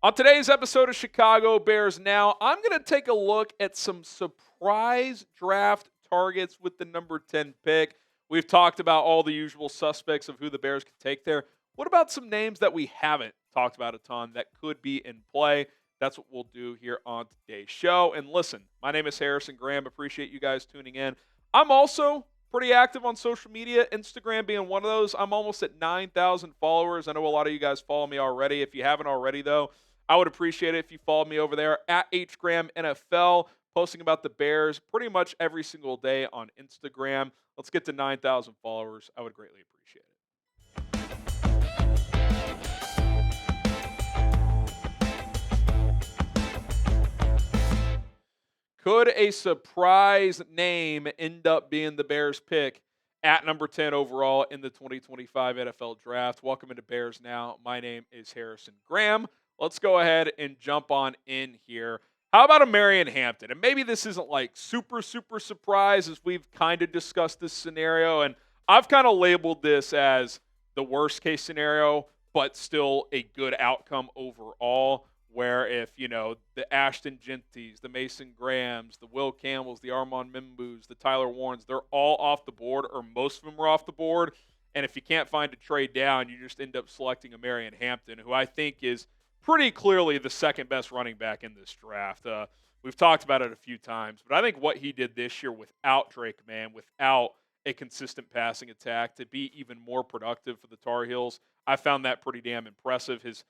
On today's episode of Chicago Bears Now, I'm going to take a look at some surprise draft targets with the number 10 pick. We've talked about all the usual suspects of who the Bears could take there. What about some names that we haven't talked about a ton that could be in play? That's what we'll do here on today's show. And listen, my name is Harrison Graham. Appreciate you guys tuning in. I'm also pretty active on social media, Instagram being one of those. I'm almost at 9,000 followers. I know a lot of you guys follow me already. If you haven't already, though, I would appreciate it if you followed me over there at HGramNFL, posting about the Bears pretty much every single day on Instagram. Let's get to 9,000 followers. I would greatly appreciate it. Could a surprise name end up being the Bears pick at number 10 overall in the 2025 NFL Draft? Welcome into Bears Now. My name is Harrison Graham. Let's go ahead and jump on in here. How about Omarion Hampton? And maybe this isn't like super surprise as we've kind of discussed this scenario. And I've kind of labeled this as the worst case scenario, but still a good outcome overall. Where if, the Ashton Jeantys, the Mason Grahams, the Will Campbells, the Armand Mimbus, the Tyler Warrens, they're all off the board, or most of them are off the board. And if you can't find a trade down, you just end up selecting Omarion Hampton, who I think is pretty clearly the second best running back in this draft. We've talked about it a few times, but I think what he did this year without Drake, without a consistent passing attack, to be even more productive for the Tar Heels, I found that pretty damn impressive. His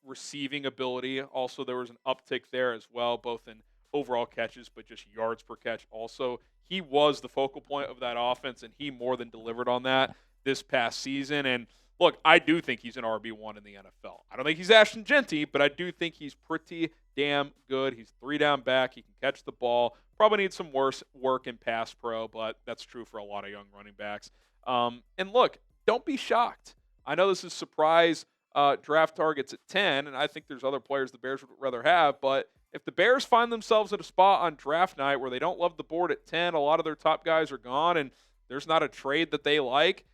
receiving ability, also there was an uptick there as well, both in overall catches, but just yards per catch also. He was the focal point of that offense, and he more than delivered on that this past season. And look, I do think he's an RB1 in the NFL. I don't think he's Ashton Jeanty, but I do think he's pretty damn good. He's 3-down back. He can catch the ball. Probably needs some worse work in pass pro, but that's true for a lot of young running backs. And look, don't be shocked. I know this is surprise draft targets at 10, and I think there's other players the Bears would rather have, but if the Bears find themselves at a spot on draft night where they don't love the board at 10, a lot of their top guys are gone, and there's not a trade that they like,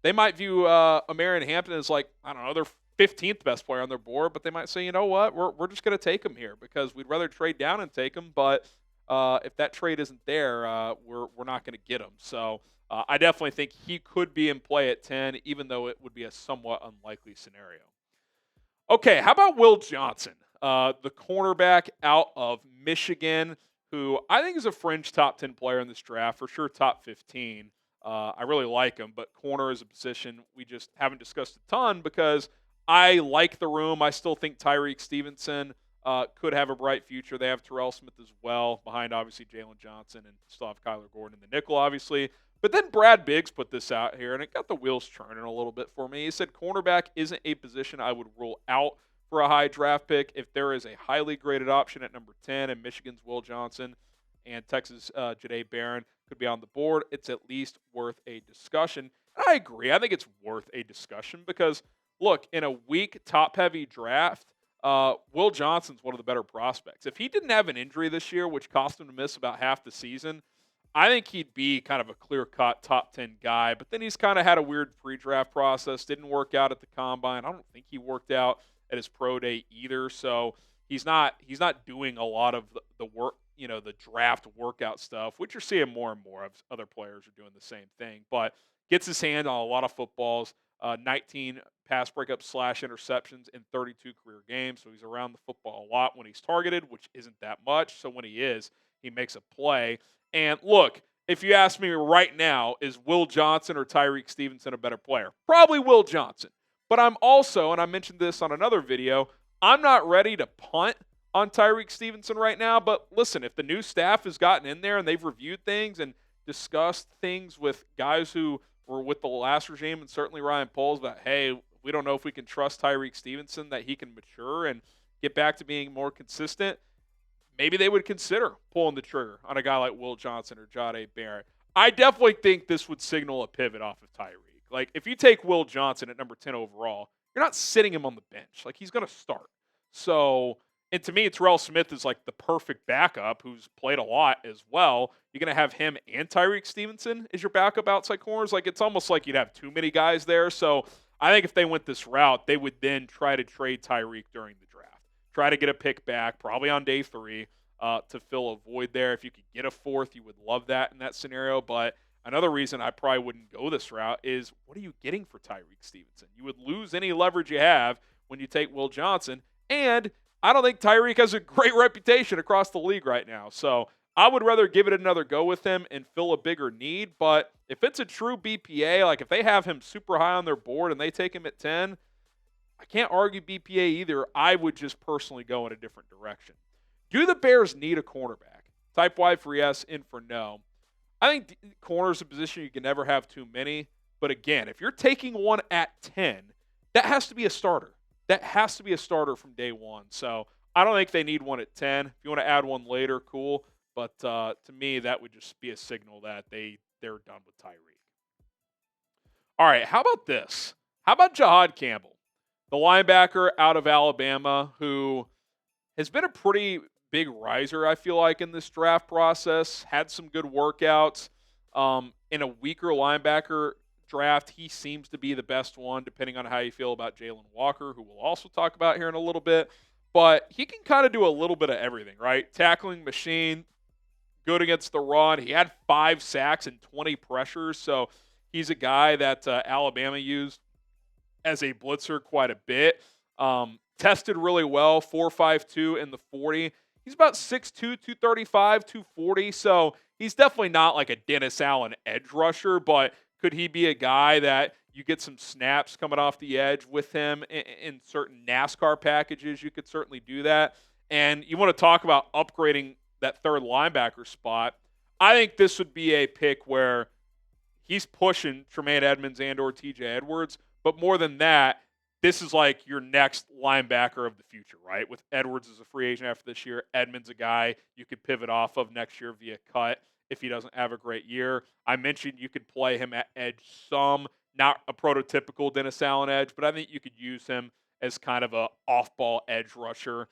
they might view Omarion Hampton as like, I don't know, their 15th best player on their board, but they might say, you know what, we're just going to take him here because we'd rather trade down and take him, but if that trade isn't there, we're not going to get him. So I definitely think he could be in play at 10, even though it would be a somewhat unlikely scenario. Okay, how about Will Johnson, the cornerback out of Michigan, who I think is a fringe top 10 player in this draft, for sure top 15. I really like him, but corner is a position we just haven't discussed a ton because I like the room. I still think Tyreek Stevenson could have a bright future. They have Terrell Smith as well, behind obviously Jalon Johnson, and still have Kyler Gordon in the nickel, obviously. But then Brad Biggs put this out here, and it got the wheels turning a little bit for me. He said cornerback isn't a position I would rule out for a high draft pick. If there is a highly graded option at number 10 and Michigan's Will Johnson and Texas' Jahdae Barron could be on the board, it's at least worth a discussion. And I agree. I think it's worth a discussion because, look, in a weak, top-heavy draft, Will Johnson's one of the better prospects. If he didn't have an injury this year, which cost him to miss about half the season, I think he'd be kind of a clear-cut top 10 guy. But then he's kind of had a weird pre-draft process, didn't work out at the combine. I don't think he worked out at his pro day either. So he's not doing a lot of the work, the draft workout stuff, which you're seeing more and more of. Other players are doing the same thing, but gets his hand on a lot of footballs, 19 pass breakups / interceptions in 32 career games. So he's around the football a lot when he's targeted, which isn't that much. So when he is, he makes a play. And look, if you ask me right now, is Will Johnson or Tyreek Stevenson a better player? Probably Will Johnson. But I'm also, and I mentioned this on another video, I'm not ready to punt on Tyreek Stevenson right now. But listen, if the new staff has gotten in there and they've reviewed things and discussed things with guys who were with the last regime, and certainly Ryan Poles, about, hey, we don't know if we can trust Tyreek Stevenson, that he can mature and get back to being more consistent, maybe they would consider pulling the trigger on a guy like Will Johnson or Jahdae Barron. I definitely think this would signal a pivot off of Tyreek. Like, if you take Will Johnson at number 10 overall, you're not sitting him on the bench. Like, he's going to start. So, and to me, Terrell Smith is like the perfect backup who's played a lot as well. You're going to have him and Tyreek Stevenson as your backup outside corners. Like, it's almost like you'd have too many guys there. So, I think if they went this route, they would then try to trade Tyreek during the draft. try to get a pick back, probably on day 3, to fill a void there. If you could get a 4th, you would love that in that scenario. But another reason I probably wouldn't go this route is, what are you getting for Tyreek Stevenson? You would lose any leverage you have when you take Will Johnson. And I don't think Tyreek has a great reputation across the league right now. So I would rather give it another go with him and fill a bigger need. But if it's a true BPA, like if they have him super high on their board and they take him at 10, I can't argue BPA either. I would just personally go in a different direction. Do the Bears need a cornerback? Type Y for yes, in for no. I think corner is a position you can never have too many. But again, if you're taking one at 10, that has to be a starter. That has to be a starter from day one. So I don't think they need one at 10. If you want to add one later, cool. But to me, that would just be a signal that they're done with Tyreek. All right, how about this? How about Jihaad Campbell, the linebacker out of Alabama, who has been a pretty big riser, I feel like, in this draft process. Had some good workouts. In a weaker linebacker draft, he seems to be the best one, depending on how you feel about Jalon Walker, who we'll also talk about here in a little bit. But he can kind of do a little bit of everything, right? Tackling machine, good against the run. He had 5 sacks and 20 pressures, so he's a guy that Alabama used as a blitzer quite a bit. Tested really well, 4.52 in the 40. He's about 6'2", 235, 240, so he's definitely not like a Dennis Allen edge rusher, but could he be a guy that you get some snaps coming off the edge with him in certain NASCAR packages? You could certainly do that. And you want to talk about upgrading that third linebacker spot. I think this would be a pick where he's pushing Tremaine Edmunds and or TJ Edwards, but more than that, this is like your next linebacker of the future, right? With Edwards as a free agent after this year, Edmunds a guy you could pivot off of next year via cut if he doesn't have a great year. I mentioned you could play him at edge some, not a prototypical Dennis Allen edge, but I think you could use him as kind of a off-ball edge rusher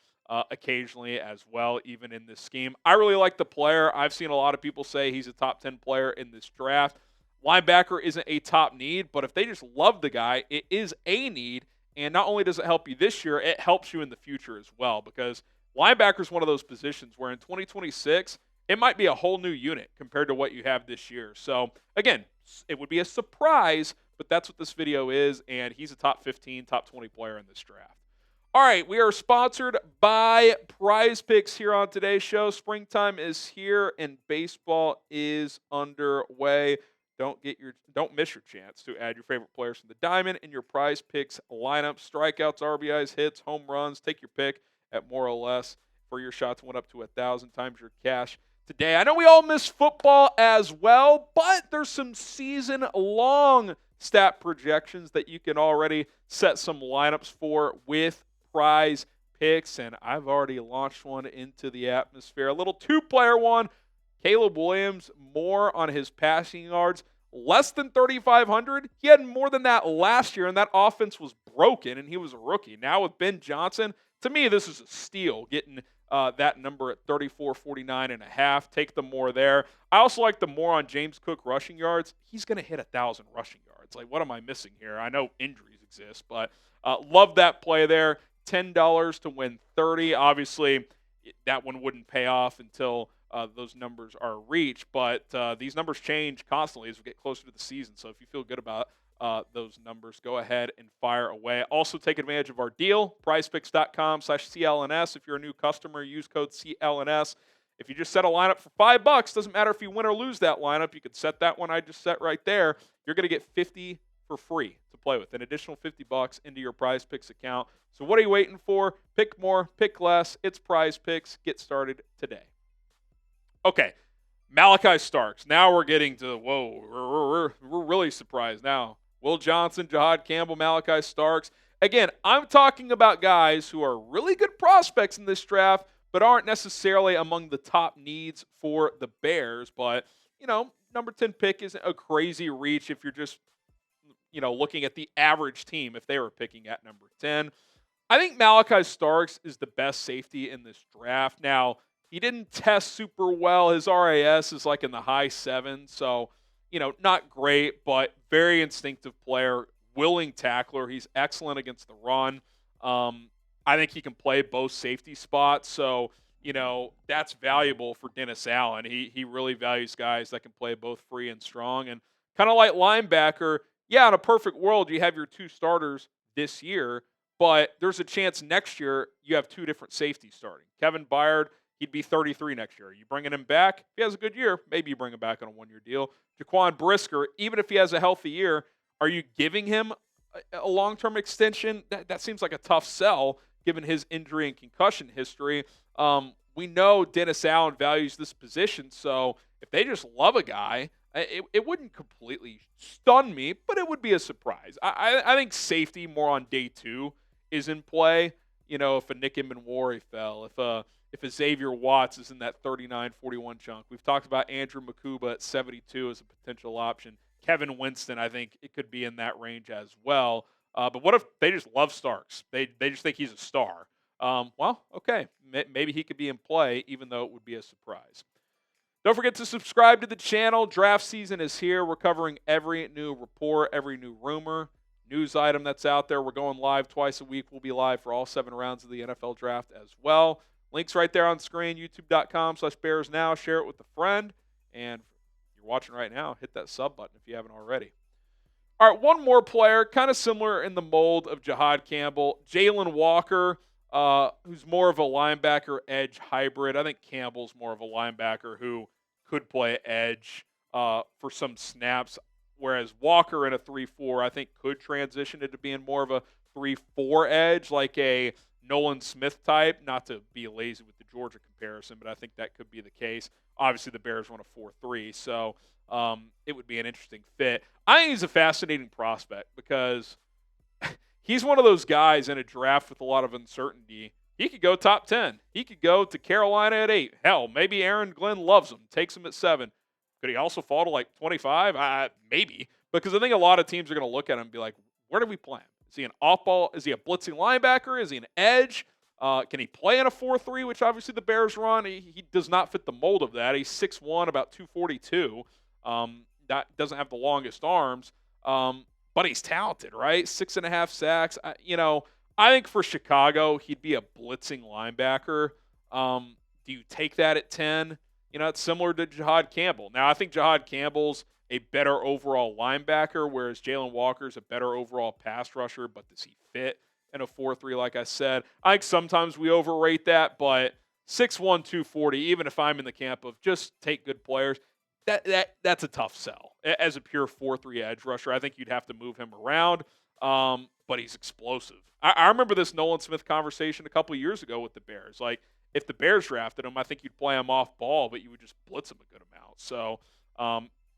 occasionally as well, even in this scheme. I really like the player. I've seen a lot of people say he's a top 10 player in this draft. Linebacker isn't a top need, but if they just love the guy, it is a need. And not only does it help you this year, it helps you in the future as well, because linebacker is one of those positions where in 2026, it might be a whole new unit compared to what you have this year. So, again, it would be a surprise, but that's what this video is, and he's a top 15, top 20 player in this draft. All right, we are sponsored by Prize Picks here on today's show. Springtime is here, and baseball is underway. Don't miss your chance to add your favorite players from the diamond in your Prize Picks lineup. Strikeouts, RBIs, hits, home runs. Take your pick at more or less for your shot to win up to 1,000 times your cash today. I know we all miss football as well, but there's some season-long stat projections that you can already set some lineups for with Prize Picks, and I've already launched one into the atmosphere. A little 2-player one. Caleb Williams, more on his passing yards, less than 3,500. He had more than that last year, and that offense was broken, and he was a rookie. Now with Ben Johnson, to me, this is a steal, getting that number at 34.49.5. Take the more there. I also like the more on James Cook rushing yards. He's going to hit 1,000 rushing yards. Like, what am I missing here? I know injuries exist, but love that play there. $10 to win 30. Obviously, that one wouldn't pay off until those numbers are reached, but these numbers change constantly as we get closer to the season. So if you feel good about those numbers, go ahead and fire away. Also, take advantage of our deal, prizepicks.com/CLNS. If you're a new customer, use code CLNS. If you just set a lineup for $5, doesn't matter if you win or lose that lineup, you could set that one I just set right there. You're going to get 50 for free to play with, an additional $50 into your Prize Picks account. So what are you waiting for? Pick more, pick less. It's Prize Picks. Get started today. Okay, Malaki Starks. Now we're getting to, whoa, we're really surprised now. Will Johnson, Jihaad Campbell, Malaki Starks. Again, I'm talking about guys who are really good prospects in this draft, but aren't necessarily among the top needs for the Bears. But, number 10 pick isn't a crazy reach if you're just, looking at the average team if they were picking at number 10. I think Malaki Starks is the best safety in this draft. Now, he didn't test super well. His RAS is like in the high 7s, so, not great, but very instinctive player, willing tackler. He's excellent against the run. I think he can play both safety spots. So, that's valuable for Dennis Allen. He really values guys that can play both free and strong. And kind of like linebacker, yeah, in a perfect world, you have your 2 starters this year, but there's a chance next year you have 2 different safeties starting. Kevin Byard, he'd be 33 next year. Are you bringing him back? If he has a good year, maybe you bring him back on a 1-year deal. Jaquan Brisker, even if he has a healthy year, are you giving him a long-term extension? That seems like a tough sell given his injury and concussion history. We know Dennis Allen values this position, so if they just love a guy, it wouldn't completely stun me, but it would be a surprise. I think safety more on day 2 is in play. If a Nick Immanwori fell, if a Xavier Watts is in that 39-41 chunk. We've talked about Andrew Makuba at 72 as a potential option. Kevin Winston, I think it could be in that range as well. But what if they just love Starks? They just think he's a star. Well, okay, maybe he could be in play, even though it would be a surprise. Don't forget to subscribe to the channel. Draft season is here. We're covering every new report, every new rumor, news item that's out there. We're going live twice a week. We'll be live for all 7 rounds of the NFL draft as well. Links right there on screen, youtube.com/BearsNow. Share it with a friend. And if you're watching right now, hit that sub button if you haven't already. All right, one more player, kind of similar in the mold of Jihaad Campbell, Jalon Walker, who's more of a linebacker edge hybrid. I think Campbell's more of a linebacker who could play edge for some snaps, whereas Walker in a 3-4, I think, could transition into being more of a 3-4 edge, like a Nolan Smith type. Not to be lazy with the Georgia comparison, but I think that could be the case. Obviously, the Bears run a 4-3, so it would be an interesting fit. I think he's a fascinating prospect because he's one of those guys in a draft with a lot of uncertainty. He could go top 10. He could go to Carolina at 8. Hell, maybe Aaron Glenn loves him, takes him at 7. Could he also fall to like 25? Maybe. Because I think a lot of teams are going to look at him and be like, where do we play him? Is he an off-ball? Is he a blitzing linebacker? Is he an edge? Can he play in a 4-3, which obviously the Bears run? He does not fit the mold of that. He's 6'1", about 242. That doesn't have the longest arms. But he's talented, right? 6.5 sacks. I think for Chicago, he'd be a blitzing linebacker. Do you take that at 10? It's similar to Jihaad Campbell. Now, I think Jihaad Campbell's a better overall linebacker, whereas Jalon Walker's a better overall pass rusher, but does he fit in a 4-3, like I said? I think sometimes we overrate that, but 6'1", 240, even if I'm in the camp of just take good players, that's a tough sell. As a pure 4-3 edge rusher, I think you'd have to move him around, but he's explosive. I remember this Nolan Smith conversation a couple years ago with the Bears. Like, if the Bears drafted him, I think you'd play him off ball, but you would just blitz him a good amount. So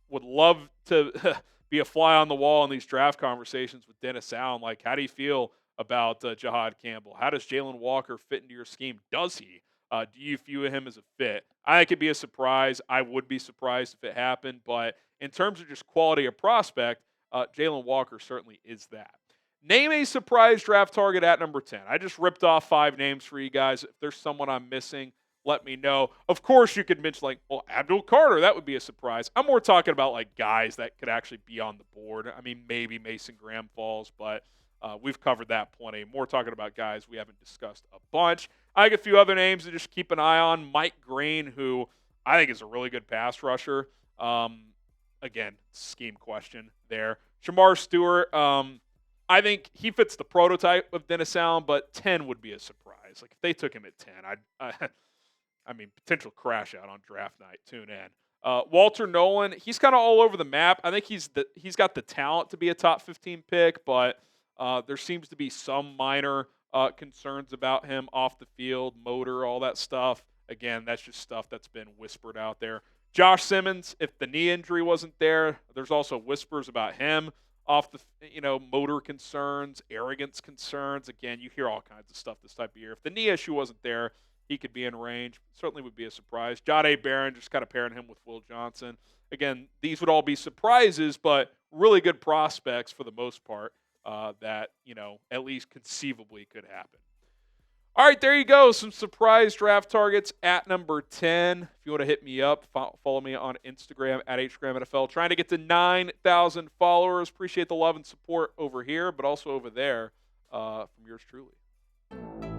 would love to be a fly on the wall in these draft conversations with Dennis Allen. Like, how do you feel about Jihaad Campbell? How does Jalon Walker fit into your scheme? Does he? Do you view him as a fit? I think it'd be a surprise. I would be surprised if it happened. But in terms of just quality of prospect, Jalon Walker certainly is that. Name a surprise draft target at number 10. I just ripped off 5 names for you guys. If there's someone I'm missing, let me know. Of course, you could mention, Abdul Carter. That would be a surprise. I'm more talking about, guys that could actually be on the board. I mean, maybe Mason Graham falls, but we've covered that plenty. More talking about guys we haven't discussed a bunch. I think a few other names to just keep an eye on. Mike Green, who I think is a really good pass rusher. Again, scheme question there. Shamar Stewart, I think he fits the prototype of Dennis Allen, but 10 would be a surprise. If they took him at 10, potential crash out on draft night. Tune in. Walter Nolan, he's kind of all over the map. I think he's got the talent to be a top 15 pick, but there seems to be some minor concerns about him off the field, motor, all that stuff. Again, that's just stuff that's been whispered out there. Josh Simmons, if the knee injury wasn't there, there's also whispers about him off the, motor concerns, arrogance concerns. Again, you hear all kinds of stuff this type of year. If the knee issue wasn't there, he could be in range. Certainly would be a surprise. Jahdae Barron, just kind of pairing him with Will Johnson. Again, these would all be surprises, but really good prospects for the most part that, at least conceivably could happen. All right, there you go. Some surprise draft targets at number 10. If you want to hit me up, follow me on Instagram at HGramNFL. Trying to get to 9,000 followers. Appreciate the love and support over here, but also over there from yours truly.